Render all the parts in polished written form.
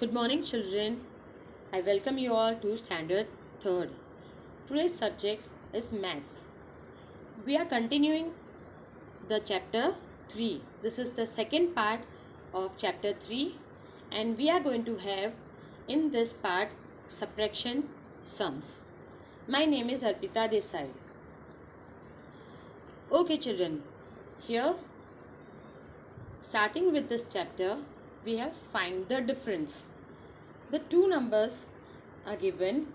Good morning, children. I welcome you all to Standard 3rd. Today's subject is Maths. We are continuing the chapter 3. This is the second part of chapter 3, and we are going to have in this part subtraction sums. My name is Arpita Desai. Okay, children. Here, starting with this chapter, we have find the difference. The two numbers are given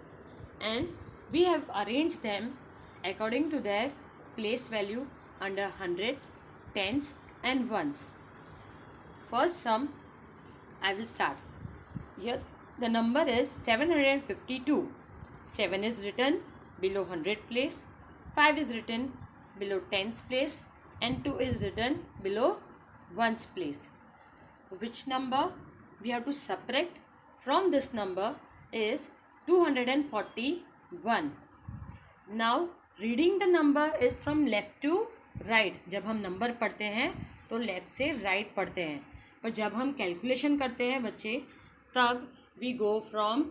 and we have arranged them according to their place value under 100, tens and ones. First sum I will start. Here the number is 752. 7 is written below 100 place, 5 is written below tens place and 2 is written below ones place. Which number we have to subtract from this number is 241. Now reading the number is from left to right. जब हम number पढ़ते हैं तो left से right पढ़ते हैं, पर जब हम कैलकुलेशन करते हैं बच्चे तब we go from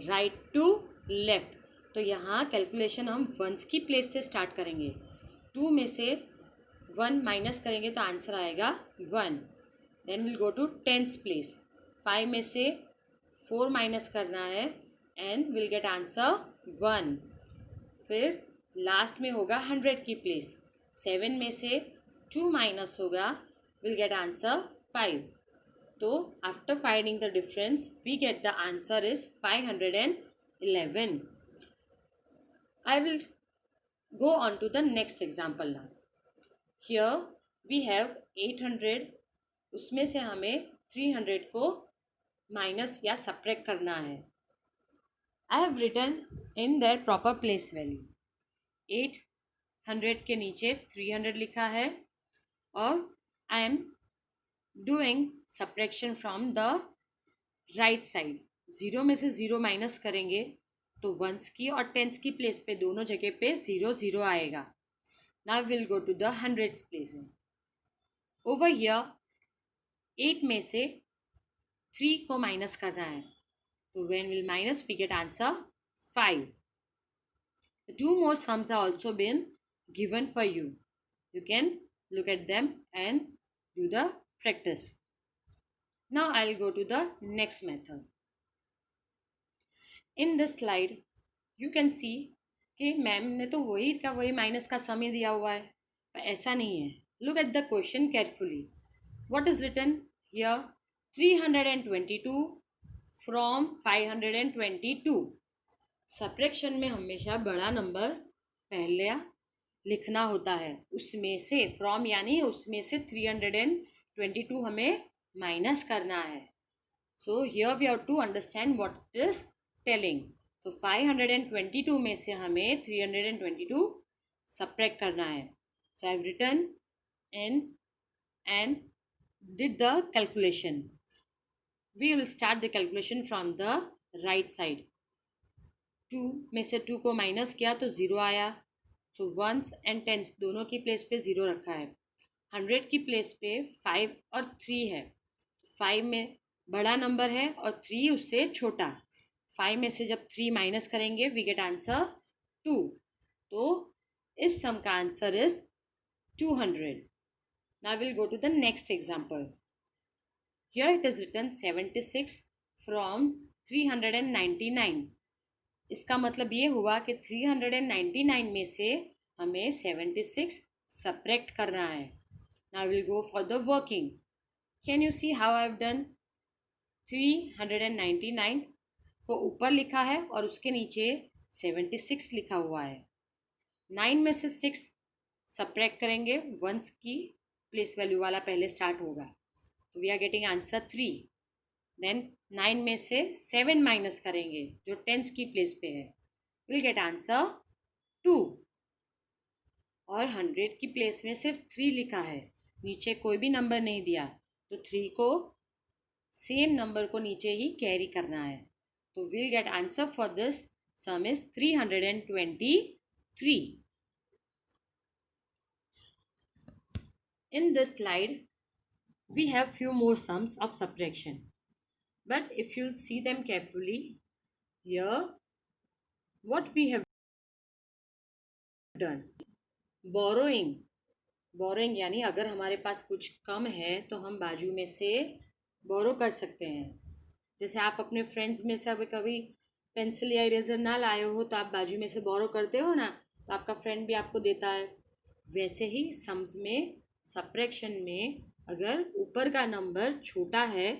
right to left. तो यहाँ कैलकुलेशन हम वंस की प्लेस से स्टार्ट करेंगे. 2 में से 1 माइनस करेंगे तो आंसर आएगा 1. Then will go to tens place. 5 में से 4 माइनस करना है एंड विल गेट आंसर 1. फिर लास्ट में होगा 100 की प्लेस. 7 में से 2 माइनस होगा, विल गेट आंसर 5. तो after finding the difference we get the answer is 511. I will go on to the next example now. Here we have 800. उसमें से हमें 300 को माइनस या सब्ट्रैक्ट करना है. I have written in their proper place value. 800 के नीचे 300 लिखा है और I am doing subtraction from the right side. 0 में से 0 माइनस करेंगे तो वंस की और टेंस की प्लेस पे दोनों जगह पे 0 0 आएगा. Now will go to the hundreds place में. ओवर हियर 8 में से 3 को माइनस करना है तो when will minus we get answer 5. Two more sums are also been given for you. You can look at them and do the practice. Now I'll go to the next method. In this slide you can see कि ma'am ने तो वही का वही minus का सम ही दिया हुआ है, पर ऐसा नहीं है. Look at the question carefully. What is written here? 322 from 522. Subtraction में हमेशा बड़ा नंबर पहले लिखना होता है. उसमें से फ्रॉम यानी उसमें से 322 हमें माइनस करना है. So here we have to understand what it is telling. तो 522 में से हमें 322 सब्ट्रैक्ट करना है. So I have written in and did the calculation. We will start the calculation from the right side. 2 में से 2 को माइनस किया तो 0 आया. सो वंस एंड टेंस दोनों की प्लेस पे 0 रखा है. 100 की प्लेस पे 5 और 3 है. 5 में बड़ा नंबर है और 3 उससे छोटा. 5 में से जब 3 माइनस करेंगे वी गेट आंसर 2. तो इस सम का answer is 200. Now will go to the next example. Here it is written 76 from 399. इसका मतलब ये हुआ कि 399 में से हमें 76 सब्ट्रैक्ट करना है. Now will go for the working. Can you see how I have done? 399 को ऊपर लिखा है और उसके नीचे 76 लिखा हुआ है. 9 में से 6 सब्ट्रैक्ट करेंगे, वंस की प्लेस वैल्यू वाला पहले स्टार्ट होगा. तो वी आर गेटिंग आंसर 3. देन 9 में से 7 माइनस करेंगे जो टेंस की प्लेस पे है, विल गेट आंसर 2. और 100 की प्लेस में सिर्फ 3 लिखा है, नीचे कोई भी नंबर नहीं दिया, तो 3 को सेम नंबर को नीचे ही कैरी करना है. तो will get answer for this some is 323. In this slide we have few more sums of subtraction. But if you see them carefully, here what we have done, borrowing. Borrowing यानी अगर हमारे पास कुछ कम है तो हम बाजू में से बोरो कर सकते हैं। जैसे आप अपने फ्रेंड्स में से अभी कभी पेंसिल या इरेजर ना लाए हो तो आप बाजू में से बोरो करते हो ना, तो आपका फ्रेंड भी आपको देता है। वैसे ही सम्स में, सब्ट्रैक्शन में, अगर ऊपर का नंबर छोटा है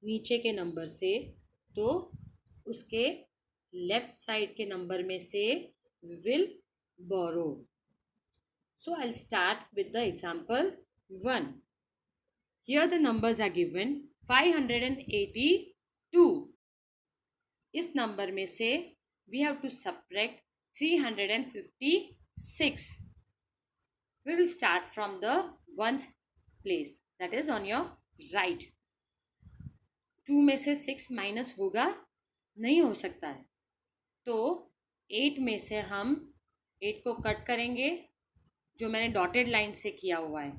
नीचे के नंबर से तो उसके लेफ्ट साइड के नंबर में से will borrow. So I'll start with the example 1. Here the numbers are given 582. इस नंबर में से we have to subtract 356. We will start from the 1st place, that is on your right. 2 में से 6 minus होगा नहीं, हो सकता है, तो 8 में से हम 8 को कट करेंगे जो मैंने डॉटेड लाइन से किया हुआ है,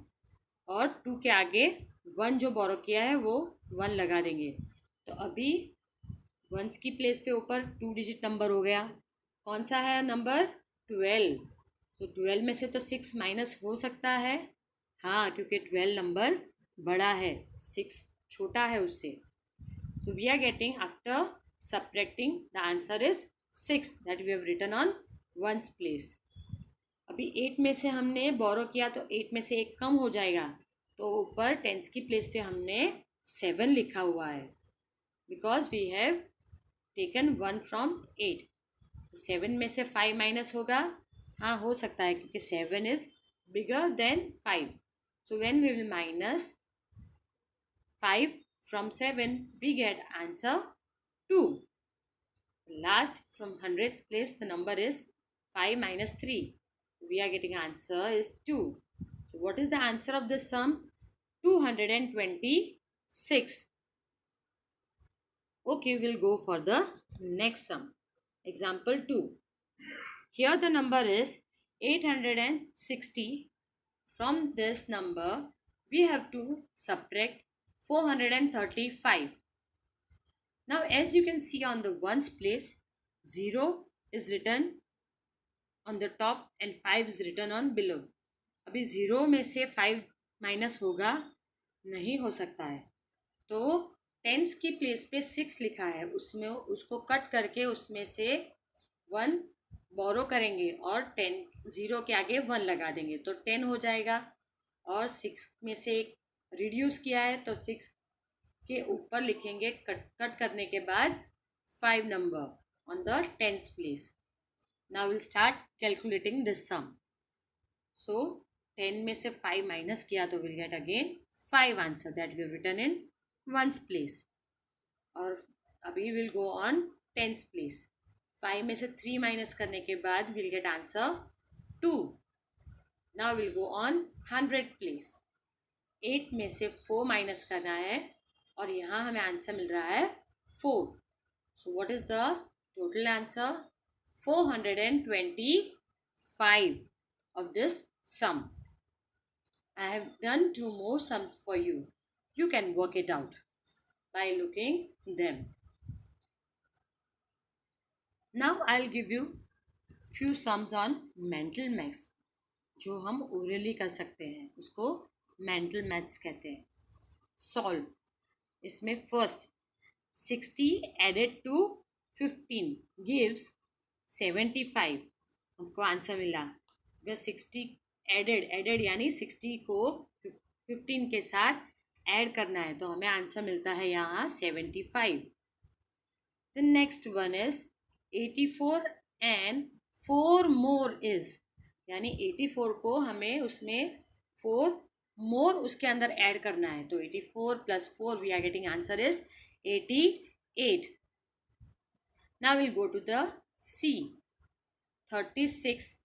और 2 के आगे 1 जो बोरो किया है वो 1 लगा देंगे। तो अभी वंस की प्लेस पे ऊपर 2 डिजिट नंबर हो गया। कौन सा है नंबर? 12। तो 12 में से तो 6 माइनस हो सकता है, हाँ, क्योंकि 12 नंबर बड़ा है, 6 छोटा है उससे। तो we are getting after subtracting the answer is 6 that we have written on ones place. अभी 8 में से हमने बोरो किया तो 8 में से एक कम हो जाएगा, तो ऊपर टेंस की प्लेस पे हमने 7 लिखा हुआ है, because we have taken 1 from 8। 7 में से 5 माइनस होगा, हाँ, हो सकता है, क्योंकि 7 is bigger than 5। So when we will minus 5 from 7, we get answer 2. Last from hundreds place, the number is 5 minus 3. We are getting answer is 2. So what is the answer of this sum? 226. Okay, we'll go for the next sum. Example 2. Here the number is 860. From this number, we have to subtract 435. Now, as you can see on the ones place, 0 is written on the top and 5 is written on below. अभी 0 में से 5 minus होगा नहीं, हो सकता है, तो tense की प्लेस पे 6 लिखा है, उसमें उसको कट करके उसमें से 1 बोरो करेंगे और 0 के आगे 1 लगा देंगे तो 10 हो जाएगा। और 6 में से रिड्यूस किया है तो 6 के ऊपर लिखेंगे कट करने के बाद 5 number on the tens place. Now will start calculating this sum. So 10 में से 5 माइनस किया तो will get again 5 answer that we have written in ones place. और अभी will go on tens place. 5 में से 3 माइनस करने के बाद will get answer 2। Now will go on 100 place. 8 में से 4 माइनस करना है और यहाँ हमें आंसर मिल रहा है 4। So what is the total answer? 425 of this sum. I have done 2 more sums for you. You can work it out by looking them. Now I'll give you few sums on mental maths जो हम orally कर सकते हैं, उसको mental maths कहते हैं। Solve. इसमें first 60 added to 15 gives 75। हमको आंसर मिला। अगर 60 एडेड यानी 60 को 15 के साथ ऐड करना है तो हमें आंसर मिलता है यहाँ 75। The next one is 84 and 4 more is, यानी 84 को हमें उसमें 4 मोर उसके अंदर ऐड करना है, तो 84 plus 4 we are getting answer is 88। Now will go to the C. 36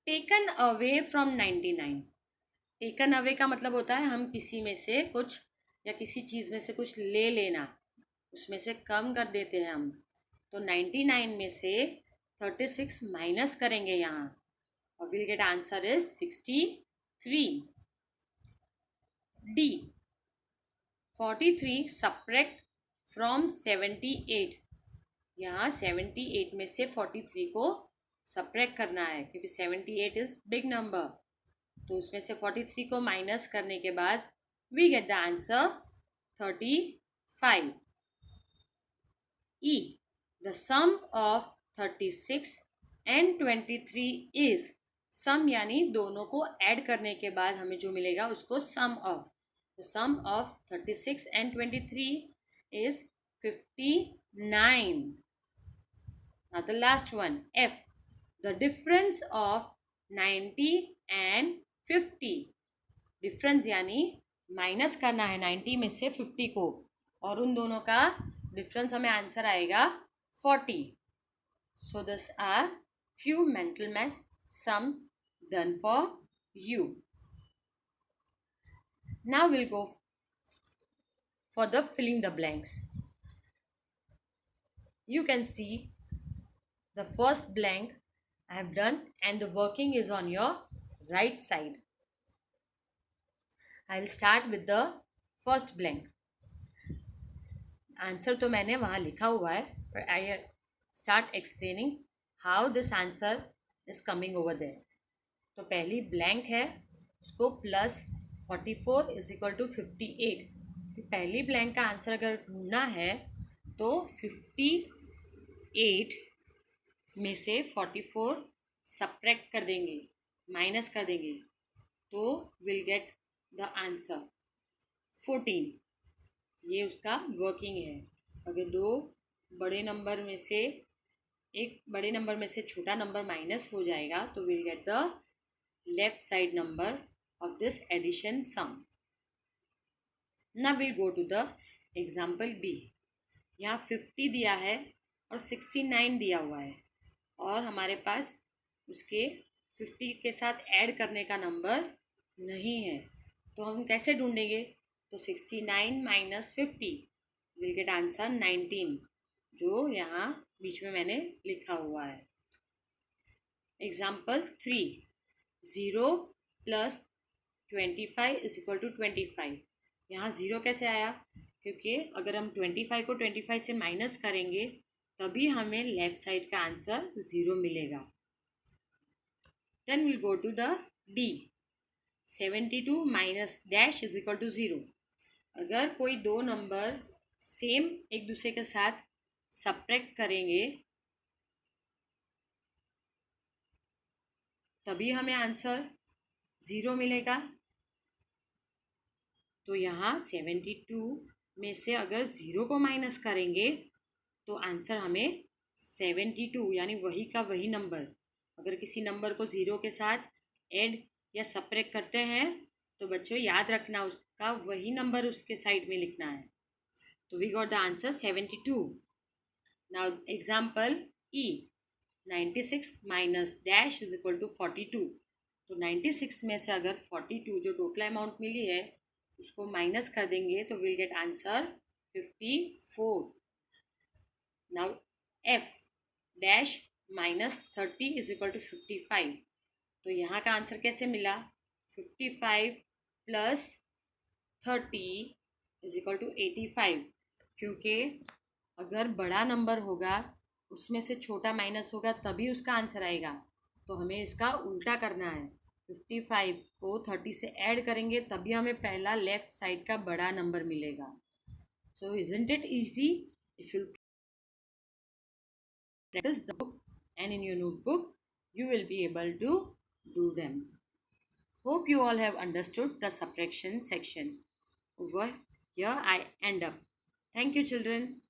taken away from 99। Taken away का मतलब होता है हम किसी में से कुछ या किसी चीज़ में से कुछ ले लेना, उसमें से कम कर देते हैं हम। तो 99 में से 36 माइनस करेंगे यहाँ और will get answer is 63। D 43 subtract from 78, यहाँ 78 में से 43 को सब्ट्रैक्ट करना है क्योंकि 78 इज बिग नंबर। तो उसमें से 43 को माइनस करने के बाद we get the answer 35. E. The sum of 36 and 23 is, sum यानी दोनों को ऐड करने के बाद हमें जो मिलेगा उसको सम of. The sum of 36 and 23 is 59. Now the last one, F. The difference of 90 and 50. Difference यानी माइनस करना है 90 में से 50 को, और उन दोनों का डिफरेंस हमें आंसर आएगा 40. So these are few mental math sum done for you. Now we'll go for the filling the blanks. You can see the first blank I have done and the working is on your right side. I will start with the first blank. Answer तो मैंने वहाँ लिखा हुआ है, पर I start explaining how this answer is coming over there. तो पहली blank है, उसको +44 इज इक्वल टू 58. पहली ब्लैंक का आंसर अगर ढूंढना है तो 58 में से 44 सब्ट्रैक्ट कर देंगे, माइनस कर देंगे, तो विल गेट द आंसर 14. ये उसका वर्किंग है. अगर दो बड़े नंबर में से एक बड़े नंबर में से छोटा नंबर माइनस हो जाएगा तो will get the left side number of this addition sum. Now will go to the example B. यहाँ 50 दिया है और 69 दिया हुआ है और हमारे पास उसके 50 के साथ ऐड करने का नंबर नहीं है, तो हम कैसे ढूंढेंगे? तो 69 माइनस 50 विल गेट आंसर 19, जो यहाँ बीच में मैंने लिखा हुआ है. एग्जाम्पल 3. 0 + 25 is equal to 25. यहाँ 0 कैसे आया? क्योंकि अगर हम 25 को 25 से माइनस करेंगे तभी हमें लेफ्ट साइड का आंसर 0 मिलेगा. Then will go to the D. 72 minus dash is equal to 0. अगर कोई दो नंबर सेम एक दूसरे के साथ सब्ट्रैक्ट करेंगे तभी हमें आंसर 0 मिलेगा. तो यहाँ 72 में से अगर 0 को माइनस करेंगे तो आंसर हमें 72 यानी वही का वही नंबर. अगर किसी नंबर को 0 के साथ ऐड या सब्ट्रैक्ट करते हैं तो बच्चों याद रखना उसका वही नंबर उसके साइड में लिखना है. तो we got the answer 72. Now example E. 96 minus dash is equal to 42. तो 96 में से अगर 42 जो टोटल अमाउंट मिली है उसको माइनस कर देंगे तो will get answer 54. Now F. Dash minus 30 is equal to 55. तो यहाँ का आंसर कैसे मिला? 55 + 30 इज इक्वल टू 85. क्योंकि अगर बड़ा नंबर होगा उसमें से छोटा माइनस होगा तभी उसका आंसर आएगा, तो हमें इसका उल्टा करना है. 55 को 30 से ऐड करेंगे तभी हमें पहला लेफ्ट साइड का बड़ा नंबर मिलेगा. सो isn't it easy? If you practice the book and in your notebook you will be able to do them. Hope you all have understood the subtraction section. Over here I end up. Thank you children.